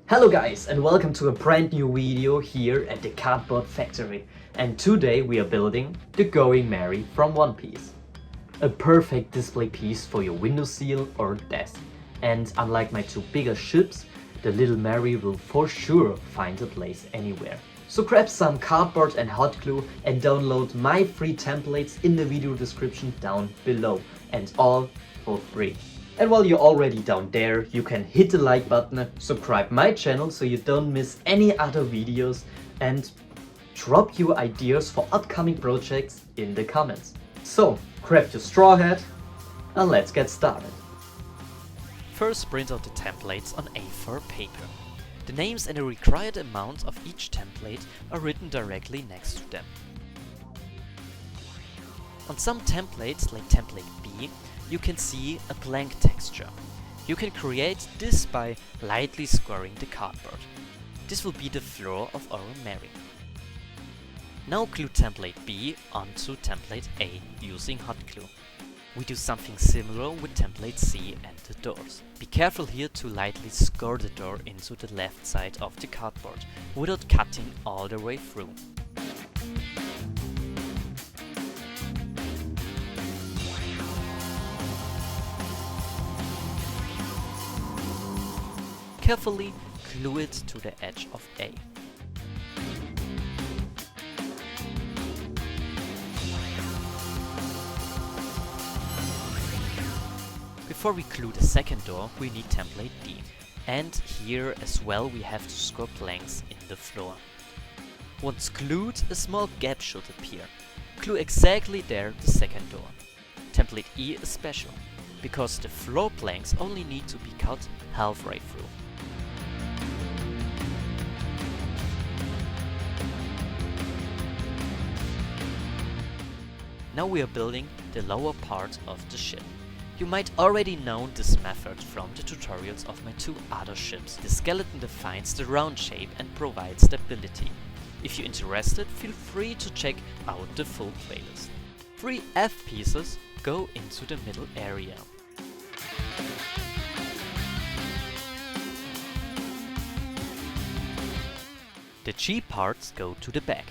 Hello guys, and welcome to a brand new video here at the Cardboard Factory. And today we are building the Going Merry from One Piece. A perfect display piece for your windowsill or desk. And unlike my two bigger ships, the little Merry will for sure find a place anywhere. So grab some cardboard and hot glue and download my free templates in the video description down below, and all for free. And while you're already down there, you can hit the like button, subscribe my channel so you don't miss any other videos, and drop your ideas for upcoming projects in the comments. So grab your straw hat and let's get started. First, print out the templates on A4 paper. The names and the required amount of each template are written directly next to them. On some templates, like template B, you can see a blank texture. You can create this by lightly squaring the cardboard. This will be the floor of our Merry. Now glue template B onto template A using hot glue. We do something similar with template C and the doors. Be careful here to lightly score the door into the left side of the cardboard without cutting all the way through. Carefully glue it to the edge of A. Before we glue the second door, we need template D. And here as well we have to score planks in the floor. Once glued, a small gap should appear. Glue exactly there the second door. Template E is special, because the floor planks only need to be cut halfway through. Now we are building the lower part of the ship. You might already know this method from the tutorials of my two other ships. The skeleton defines the round shape and provides stability. If you're interested, feel free to check out the full playlist. 3 F pieces go into the middle area. The G parts go to the back.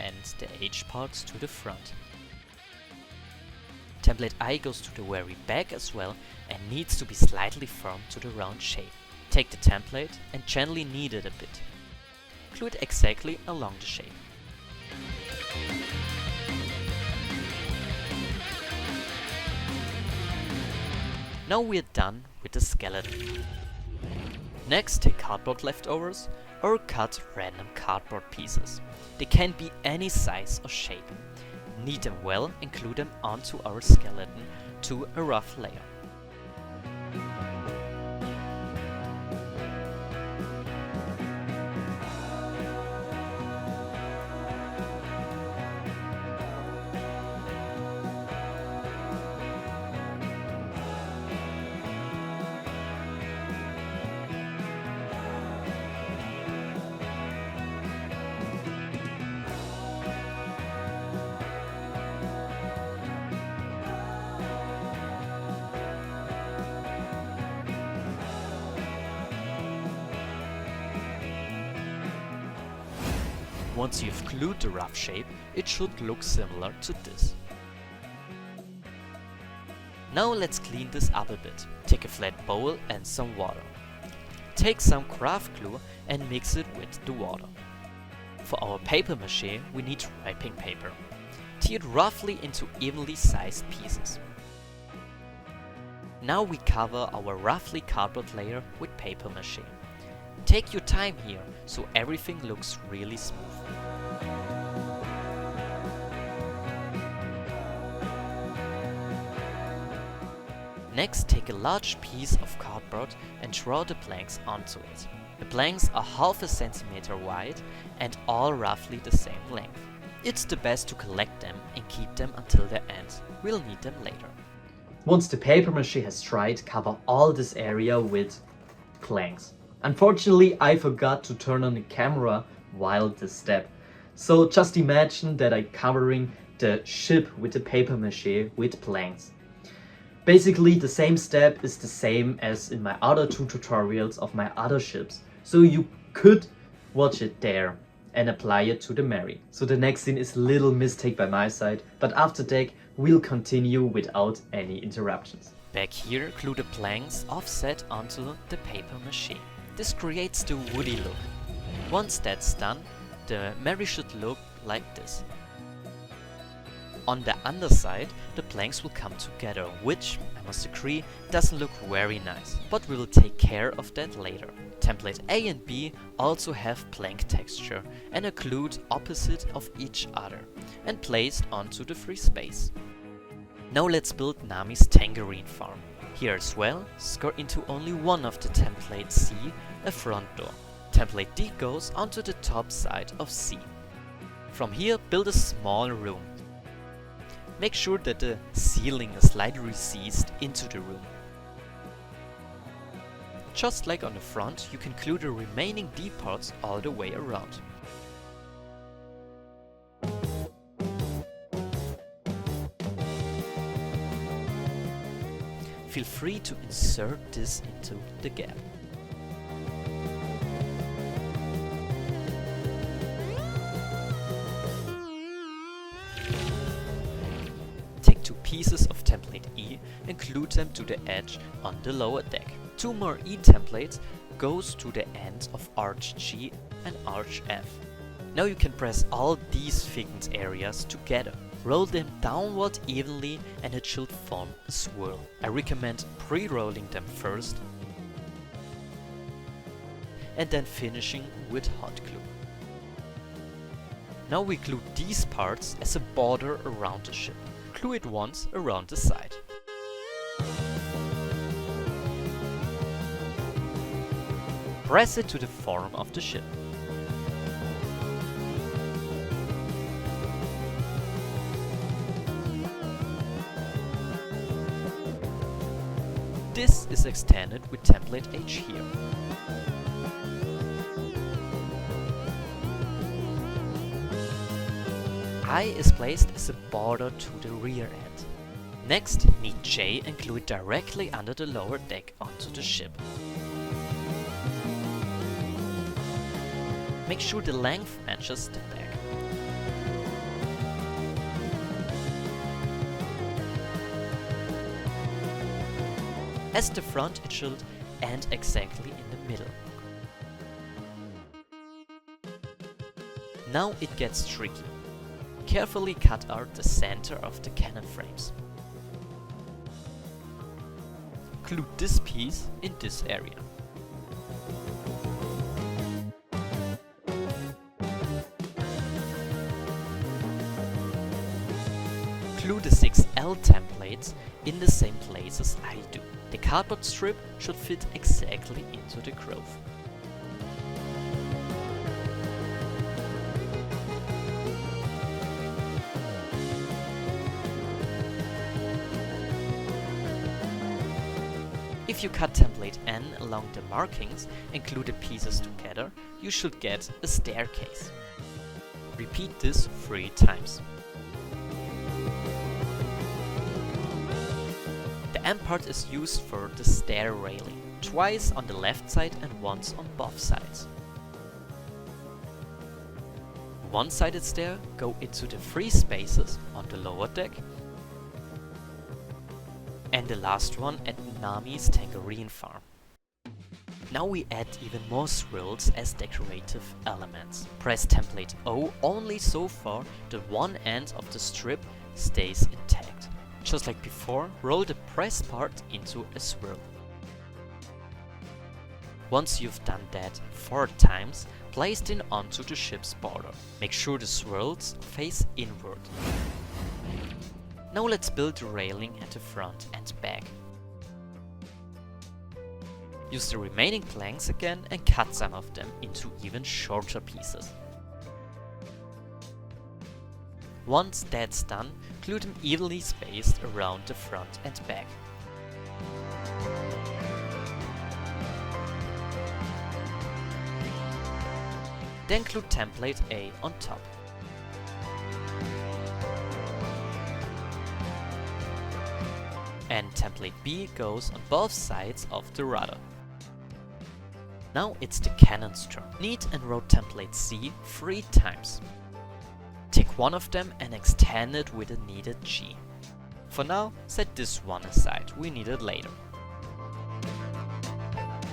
And the H parts to the front. Template I goes to the very back as well and needs to be slightly formed to the round shape. Take the template and gently knead it a bit. Glue it exactly along the shape. Now we're done with the skeleton. Next, take cardboard leftovers or cut random cardboard pieces. They can be any size or shape. Knead them well and glue them onto our skeleton to a rough layer. Once you've glued the rough shape, it should look similar to this. Now let's clean this up a bit. Take a flat bowl and some water. Take some craft glue and mix it with the water. For our paper mache, we need wrapping paper. Tear it roughly into evenly sized pieces. Now we cover our roughly cardboard layer with paper mache. Take your time here, so everything looks really smooth. Next, take a large piece of cardboard and draw the planks onto it. The planks are half a centimeter wide and all roughly the same length. It's the best to collect them and keep them until the end. We'll need them later. Once the paper mache has dried, cover all this area with planks. Unfortunately, I forgot to turn on the camera while this step. So just imagine that I'm covering the ship with the paper mache with planks. Basically, the same step is the same as in my other 2 tutorials of my other ships, so you could watch it there and apply it to the Mary. So the next scene is a little mistake by my side, but after that we'll continue without any interruptions. Back here, glue the planks offset onto the paper mache. This creates the woody look. Once that's done, the Mary should look like this. On the underside, the planks will come together, which, I must agree, doesn't look very nice, but we will take care of that later. Template A and B also have plank texture and are glued opposite of each other and placed onto the free space. Now let's build Nami's tangerine farm. Here as well, score into only one of the template C a front door. Template D goes onto the top side of C. From here, build a small room. Make sure that the ceiling is slightly recessed into the room. Just like on the front, you can glue the remaining D parts all the way around. Feel free to insert this into the gap. Take 2 pieces of template E and glue them to the edge on the lower deck. 2 more E templates goes to the ends of arch G and arch F. Now you can press all these thickened areas together. Roll them downward evenly and it should form a swirl. I recommend pre-rolling them first and then finishing with hot glue. Now we glue these parts as a border around the ship. Glue it once around the side. Press it to the form of the ship. This is extended with template H here. I is placed as a border to the rear end. Next, knead J and glue it directly under the lower deck onto the ship. Make sure the length matches the back. As the front, it should end exactly in the middle. Now it gets tricky. Carefully cut out the center of the cannon frames. Glue this piece in this area. Glue the 6L templates in the same places I do. The cardboard strip should fit exactly into the groove. If you cut template N along the markings and glue the pieces together, you should get a staircase. Repeat this 3 times. The M part is used for the stair railing, twice on the left side and once on both sides. One-sided stair go into the free spaces on the lower deck, and the last one at Nami's tangerine farm. Now we add even more swirls as decorative elements. Press template O only so far the one end of the strip stays intact. Just like before, roll the press part into a swirl. Once you've done that 4 times, place it onto the ship's border. Make sure the swirls face inward. Now let's build the railing at the front and back. Use the remaining planks again and cut some of them into even shorter pieces. Once that's done, glue them evenly spaced around the front and back. Then glue template A on top. and template B goes on both sides of the rudder. Now it's the cannon's turn. Knead and rotate template C 3 times. Take one of them and extend it with a kneaded G. For now, set this one aside, we need it later.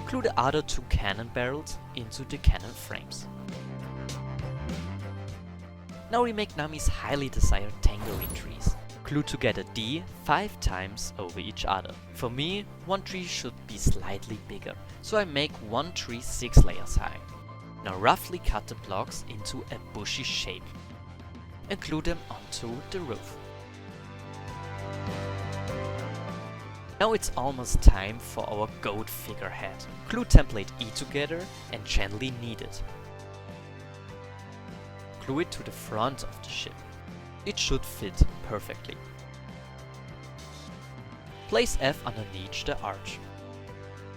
Glue the other 2 cannon barrels into the cannon frames. Now we make Nami's highly desired tangerine trees. Glue together D 5 times over each other. For me, one tree should be slightly bigger, so I make one tree 6 layers high. Now roughly cut the blocks into a bushy shape and glue them onto the roof. Now it's almost time for our goat figurehead. Glue template E together and gently knead it. Glue it to the front of the ship. It should fit perfectly. Place F underneath the arch.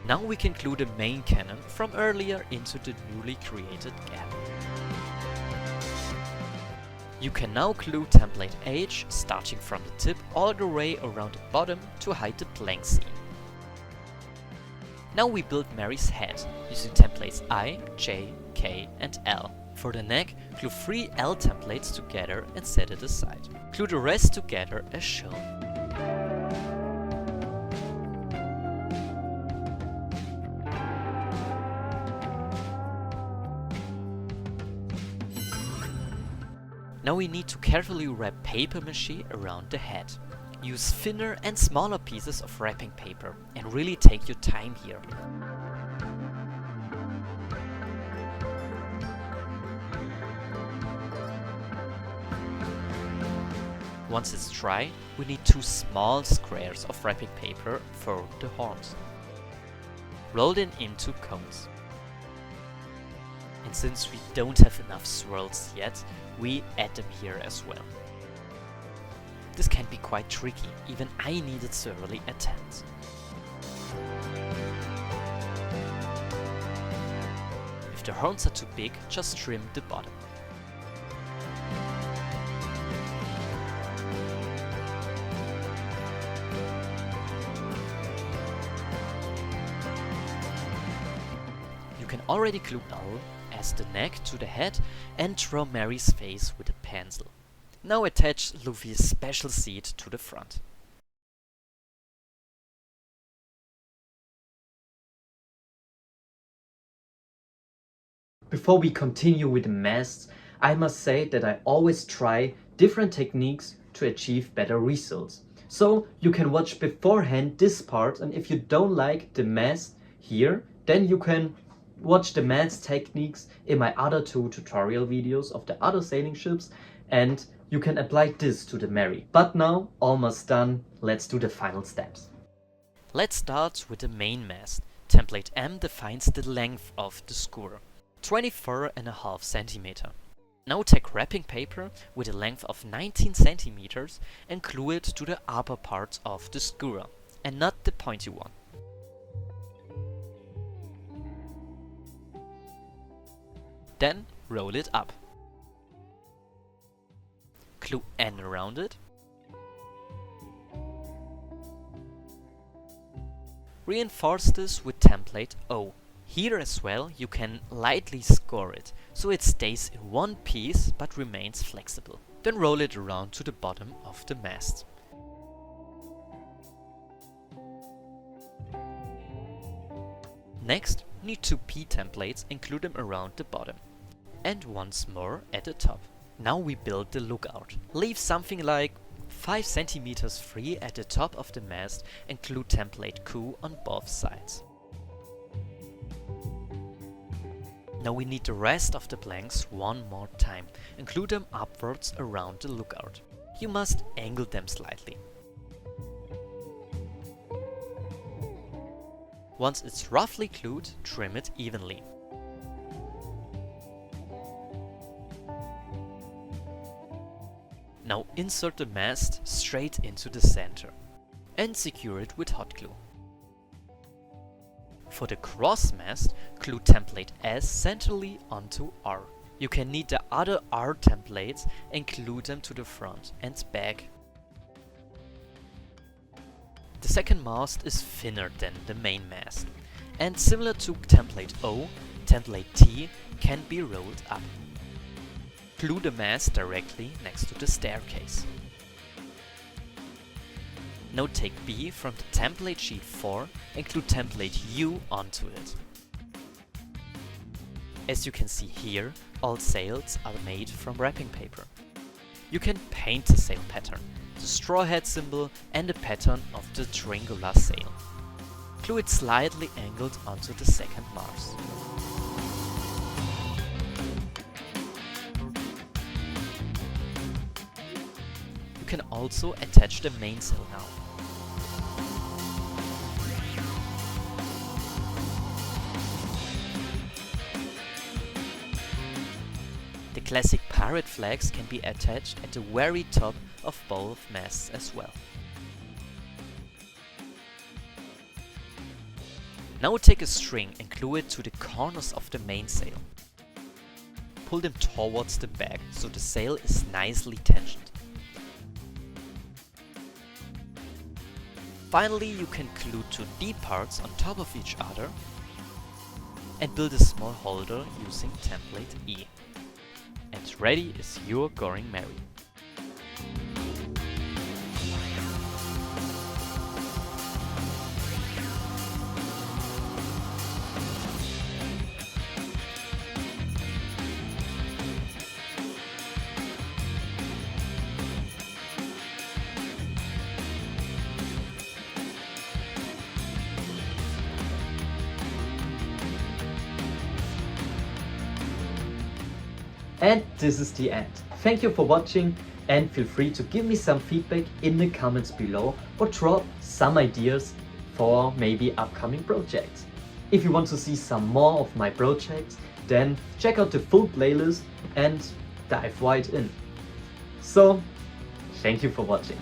Now we can glue the main cannon from earlier into the newly created gap. You can now glue template H starting from the tip all the way around the bottom to hide the blank seam. Now we build Mary's head using templates I, J, K and L. For the neck, glue 3 L templates together and set it aside. Glue the rest together as shown. Now we need to carefully wrap paper mache around the head. Use thinner and smaller pieces of wrapping paper and really take your time here. Once it's dry, we need 2 small squares of wrapping paper for the horns. Roll them into cones. And since we don't have enough swirls yet, we add them here as well. This can be quite tricky, even I needed thoroughly attend. If the horns are too big, just trim the bottom. You can already glue L as the neck to the head and draw Mary's face with a pencil. Now attach Luffy's special seat to the front. Before we continue with the masts, I must say that I always try different techniques to achieve better results. So you can watch beforehand this part, and if you don't like the mast here, then you can watch the mast techniques in my other 2 tutorial videos of the other sailing ships, and you can apply this to the Mary. But now, almost done, let's do the final steps. Let's start with the main mast. Template M defines the length of the skewer, 24.5 cm. Now take wrapping paper with a length of 19 cm and glue it to the upper part of the skewer, and not the pointy one. Then roll it up. Glue N around it. Reinforce this with template O. Here as well you can lightly score it, so it stays in one piece but remains flexible. Then roll it around to the bottom of the mast. Next, need 2 P templates and glue them around the bottom. And once more at the top. Now we build the lookout. Leave something like 5 cm free at the top of the mast and glue template Q on both sides. Now we need the rest of the blanks one more time and glue them upwards around the lookout. You must angle them slightly. Once it's roughly glued, trim it evenly. Now insert the mast straight into the center and secure it with hot glue. For the cross mast, glue template S centrally onto R. You can knead the other R templates and glue them to the front and back. The second mast is thinner than the main mast, and similar to template O, template T can be rolled up. Glue the mast directly next to the staircase. Now take B from the template sheet 4 and glue template U onto it. As you can see here, all sails are made from wrapping paper. You can paint the sail pattern, the straw hat symbol and the pattern of the triangular sail. Glue it slightly angled onto the second mast. You can also attach the mainsail now. The classic pirate flags can be attached at the very top of both masts as well. Now take a string and glue it to the corners of the mainsail. Pull them towards the back so the sail is nicely tensioned. Finally, you can glue two D parts on top of each other and build a small holder using template E. And ready is your Going Merry. And this is the end. Thank you for watching and feel free to give me some feedback in the comments below or drop some ideas for maybe upcoming projects. If you want to see some more of my projects, then check out the full playlist and dive right in. So, thank you for watching.